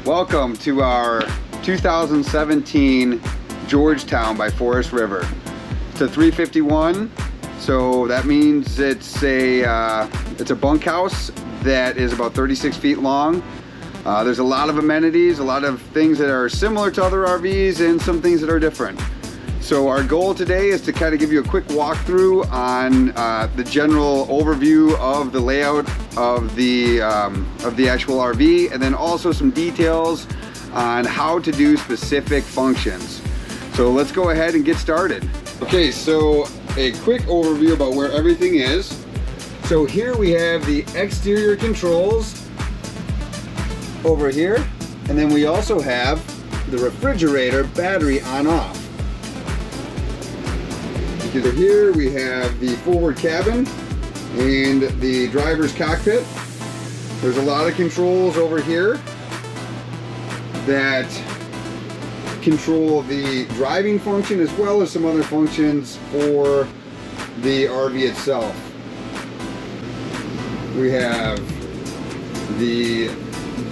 Welcome to our 2017 Georgetown by Forest River. It's a 351, so that means it's a bunkhouse that is about 36 feet long. There's a lot of amenities, a lot of things that are similar to other RVs and some things that are different. So our goal today is to kind of give you a quick walkthrough on the general overview of the layout of the actual RV, and then also some details on how to do specific functions. So let's go ahead and get started. Okay, so a quick overview about where everything is. So here we have the exterior controls over here, and then we also have the refrigerator battery on off. Here we have the forward cabin and the driver's cockpit. There's a lot of controls over here that control the driving function as well as some other functions for the RV itself. We have the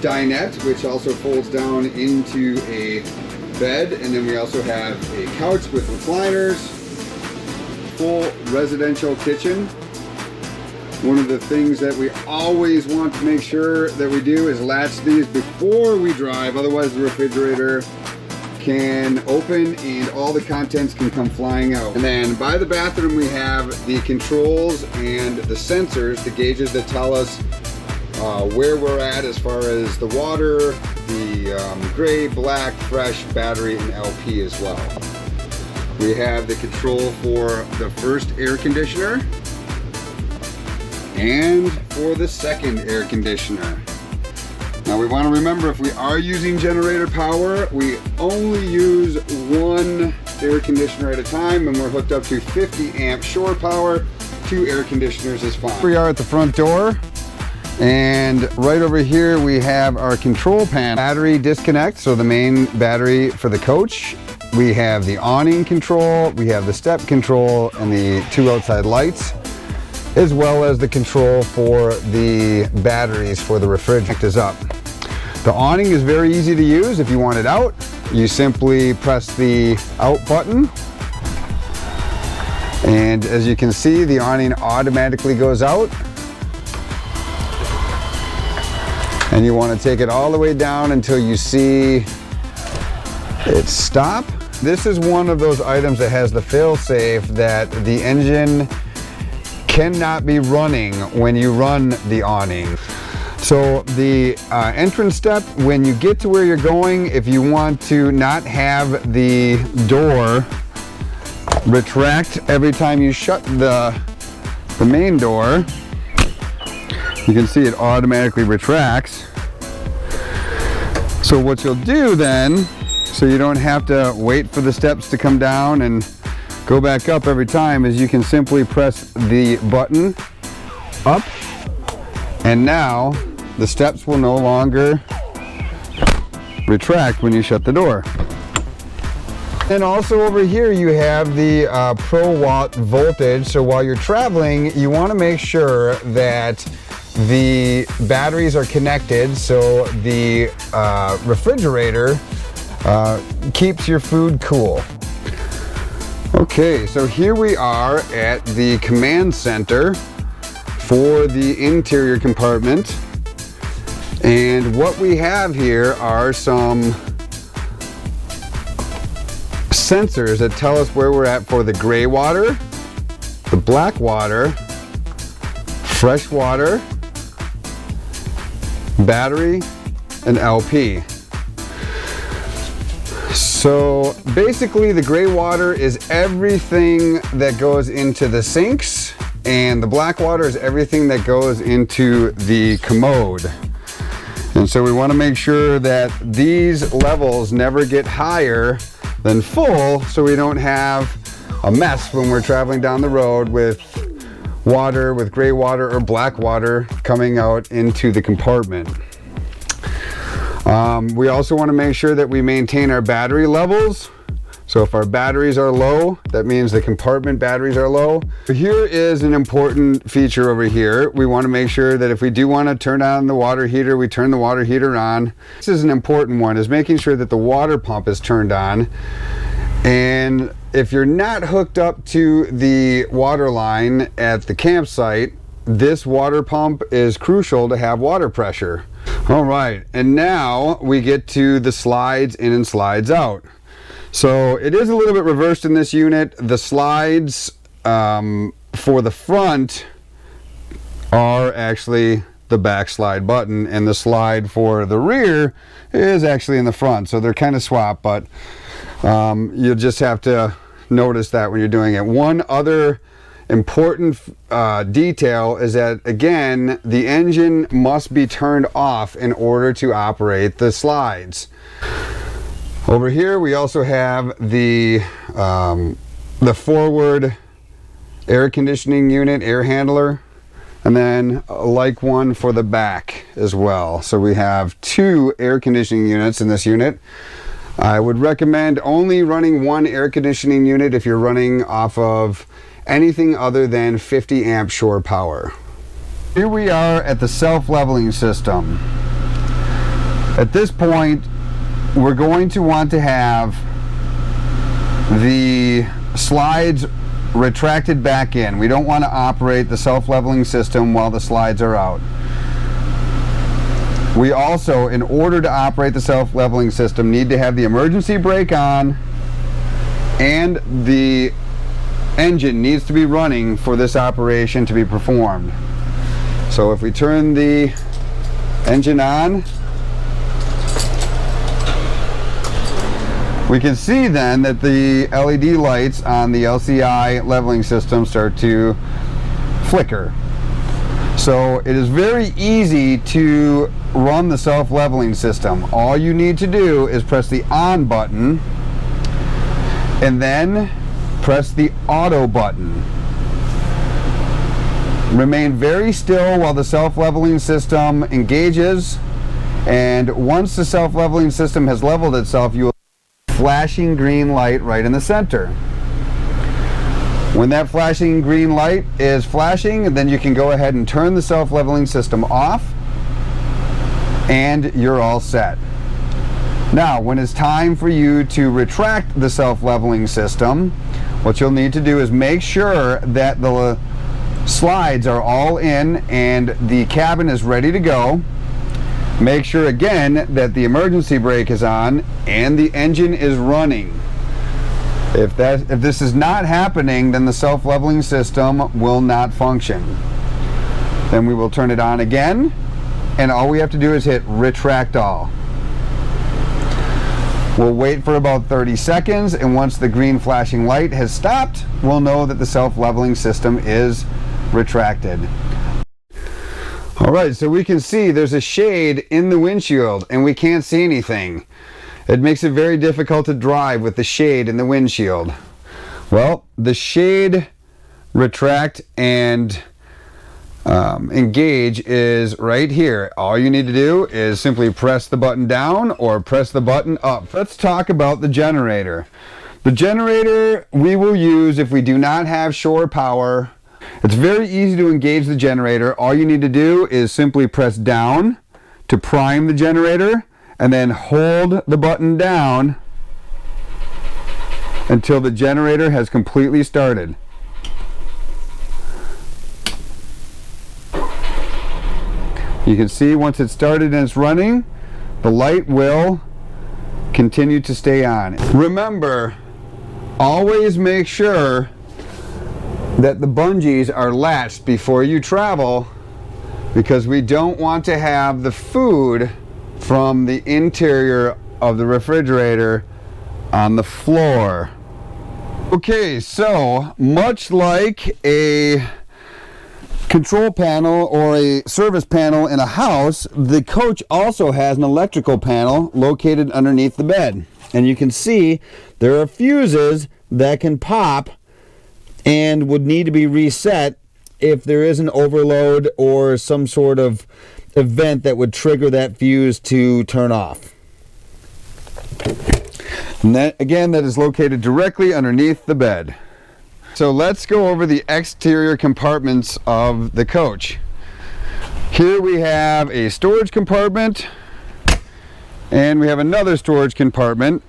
dinette, which also folds down into a bed, and then we also have a couch with recliners. Full residential kitchen. One of the things that we always want to make sure that we do is latch these before we drive, otherwise the refrigerator can open and all the contents can come flying out. And then by the bathroom we have the controls and the sensors, the gauges that tell us where we're at as far as the water, the gray, black, fresh, battery, and LP as well. We have the control for the first air conditioner and for the second air conditioner. Now we want to remember, if we are using generator power, we only use one air conditioner at a time. When we're hooked up to 50 amp shore power, 2 air conditioners is fine. We are at the front door, and right over here we have our control panel. Battery disconnect, so the main battery for the coach. We have the awning control, we have the step control, and the 2 outside lights, as well as the control for the batteries for the refrigerator is up. The awning is very easy to use. If you want it out, you simply press the out button, and as you can see, the awning automatically goes out. And you want to take it all the way down until you see it stop. This is one of those items that has the fail-safe that the engine cannot be running when you run the awning. So the entrance step, when you get to where you're going, if you want to not have the door retract every time you shut the main door, you can see it automatically retracts. So what you'll do then, so you don't have to wait for the steps to come down and go back up every time, is you can simply press the button up, and now the steps will no longer retract when you shut the door. And also over here you have the pro watt voltage. So while you're traveling, you want to make sure that the batteries are connected, so the refrigerator keeps your food cool. Okay, so here we are at the command center for the interior compartment, and what we have here are some sensors that tell us where we're at for the gray water, the black water, fresh water, battery, and LP. So basically the gray water is everything that goes into the sinks, and the black water is everything that goes into the commode. And so we want to make sure that these levels never get higher than full, so we don't have a mess when we're traveling down the road with water, with gray water or black water coming out into the compartment. We also want to make sure that we maintain our battery levels. So if our batteries are low, that means the compartment batteries are low. Here is an important feature over here. We want to make sure that if we do want to turn on the water heater, we turn the water heater on. This is an important one, is making sure that the water pump is turned on. And if you're not hooked up to the water line at the campsite, this water pump is crucial to have water pressure. All right, and now we get to the slides in and slides out. So it is a little bit reversed in this unit. The slides for the front are actually the back slide button, and the slide for the rear is actually in the front. So they're kind of swapped, but you'll just have to notice that when you're doing it. One other important detail is that, again, the engine must be turned off in order to operate the slides. Over here we also have the forward air conditioning unit, air handler, and then like one for the back as well. So we have 2 air conditioning units in this unit. I would recommend only running 1 air conditioning unit if you're running off of anything other than 50 amp shore power. Here we are at the self-leveling system. At this point, we're going to want to have the slides retracted back in. We don't want to operate the self-leveling system while the slides are out. We also, in order to operate the self-leveling system, need to have the emergency brake on, and the engine needs to be running for this operation to be performed. So if we turn the engine on, we can see then that the LED lights on the LCI leveling system start to flicker. So it is very easy to run the self-leveling system. All you need to do is press the on button and then press the auto button. Remain very still while the self-leveling system engages, and once the self-leveling system has leveled itself, you will flashing green light right in the center. When that flashing green light is flashing, then you can go ahead and turn the self-leveling system off, and you're all set. Now, when it's time for you to retract the self-leveling system, what you'll need to do is make sure that the slides are all in and the cabin is ready to go. Make sure again that the emergency brake is on and the engine is running. If this is not happening, then the self-leveling system will not function. Then we will turn it on again, and all we have to do is hit retract all. We'll wait for about 30 seconds, and once the green flashing light has stopped, we'll know that the self-leveling system is retracted. Alright, so we can see there's a shade in the windshield and we can't see anything. It makes it very difficult to drive with the shade in the windshield. Well, the shade retract and engage is right here. All you need to do is simply press the button down or press the button up. Let's talk about the generator. The generator we will use if we do not have shore power. It's very easy to engage the generator. All you need to do is simply press down to prime the generator and then hold the button down until the generator has completely started. You can see once it's started and it's running, the light will continue to stay on. Remember, always make sure that the bungees are latched before you travel, because we don't want to have the food from the interior of the refrigerator on the floor. Okay, so much like a control panel or a service panel in a house, the coach also has an electrical panel located underneath the bed. And you can see there are fuses that can pop and would need to be reset if there is an overload or some sort of event that would trigger that fuse to turn off. And that, again, that is located directly underneath the bed. So let's go over the exterior compartments of the coach. Here we have a storage compartment, and we have another storage compartment.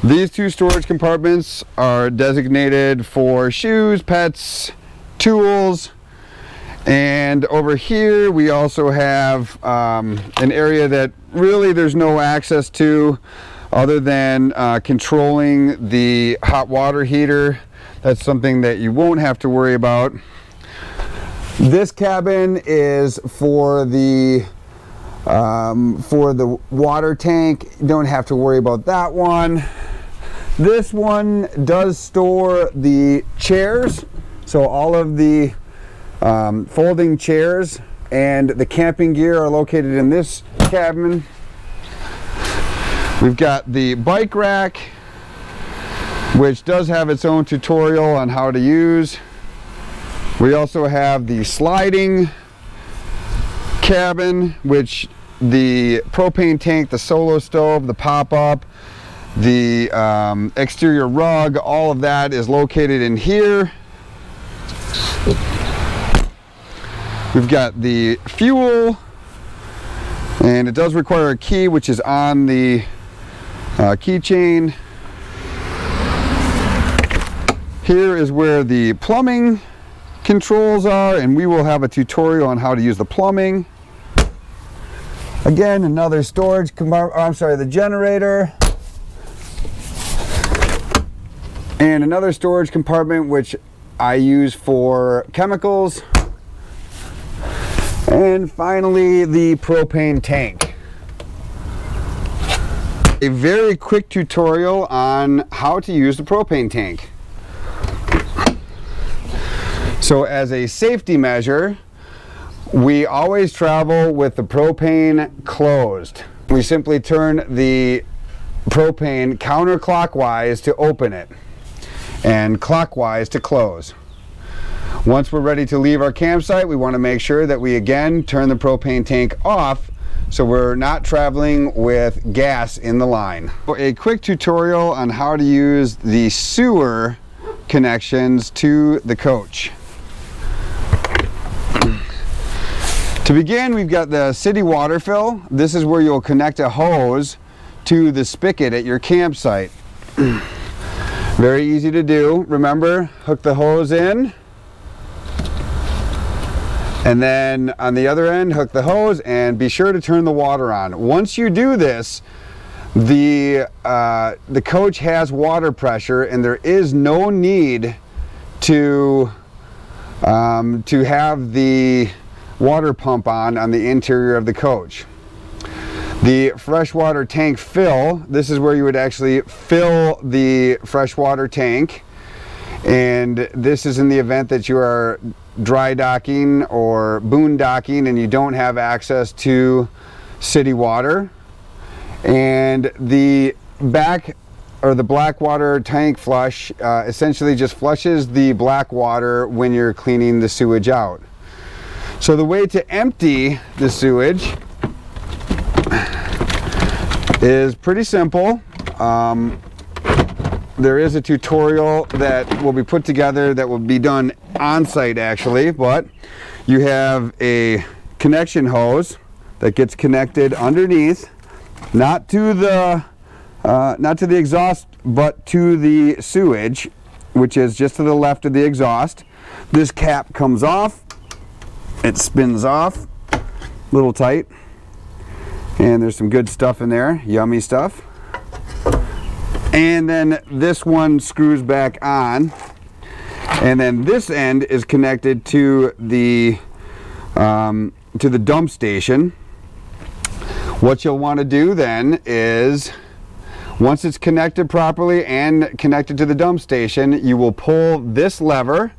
These two storage compartments are designated for shoes, pets, tools, and over here we also have an area that really there's no access to other than controlling the hot water heater. That's something that you won't have to worry about. This cabin is for the water tank. You don't have to worry about that one. This one does store the chairs, so all of the folding chairs and the camping gear are located in this cabin. We've got the bike rack, which does have its own tutorial on how to use. We also have the sliding cabin, which the propane tank, the solo stove, the pop-up, the exterior rug, all of that is located in here. We've got the fuel, and it does require a key, which is on the keychain. Here is where the plumbing controls are, and we will have a tutorial on how to use the plumbing. Again, another storage compartment, I'm sorry, the generator. And another storage compartment which I use for chemicals. And finally, the propane tank. A very quick tutorial on how to use the propane tank. So as a safety measure, we always travel with the propane closed. We simply turn the propane counterclockwise to open it and clockwise to close. Once we're ready to leave our campsite, we want to make sure that we again turn the propane tank off so we're not traveling with gas in the line. A quick tutorial on how to use the sewer connections to the coach. To begin, we've got the city water fill. This is where you'll connect a hose to the spigot at your campsite. Very easy to do. Remember, hook the hose in, and then on the other end, hook the hose, and be sure to turn the water on. Once you do this, the coach has water pressure, and there is no need to have the water pump on the interior of the coach. The freshwater tank fill, this is where you would actually fill the freshwater tank, and this is in the event that you are dry docking or boondocking and you don't have access to city water. And the back or the black water tank flush essentially just flushes the black water when you're cleaning the sewage out. So the way to empty the sewage is pretty simple. There is a tutorial that will be put together that will be done on site actually, but you have a connection hose that gets connected underneath, not to the exhaust, but to the sewage, which is just to the left of the exhaust. This cap comes off, it spins off, a little tight, and there's some good stuff in there, yummy stuff. And then this one screws back on, and then this end is connected to the dump station. What you'll want to do then is, once it's connected properly and connected to the dump station, you will pull this lever,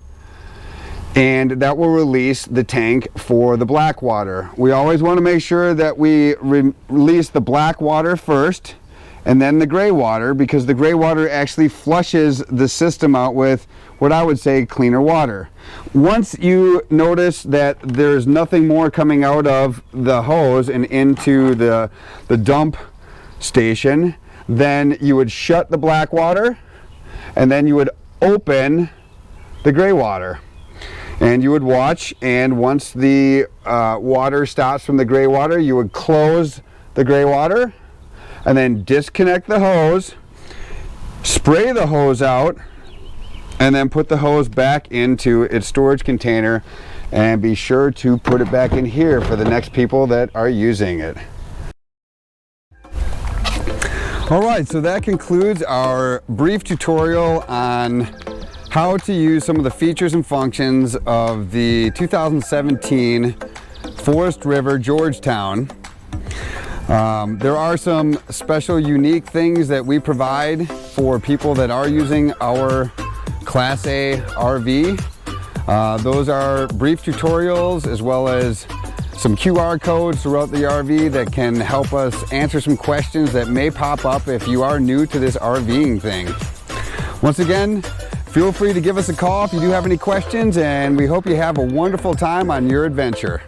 and that will release the tank for the black water. We always want to make sure that we release the black water first and then the gray water, because the gray water actually flushes the system out with what I would say cleaner water. Once you notice that there's nothing more coming out of the hose and into the dump station, then you would shut the black water, and then you would open the gray water. And you would watch, and once the water stops from the gray water, you would close the gray water, and then disconnect the hose, spray the hose out, and then put the hose back into its storage container, and be sure to put it back in here for the next people that are using it. All right, so that concludes our brief tutorial on how to use some of the features and functions of the 2017 Forest River Georgetown. There are some special unique things that we provide for people that are using our Class A RV. Those are brief tutorials as well as some QR codes throughout the RV that can help us answer some questions that may pop up if you are new to this RVing thing. Once again, feel free to give us a call if you do have any questions, and we hope you have a wonderful time on your adventure.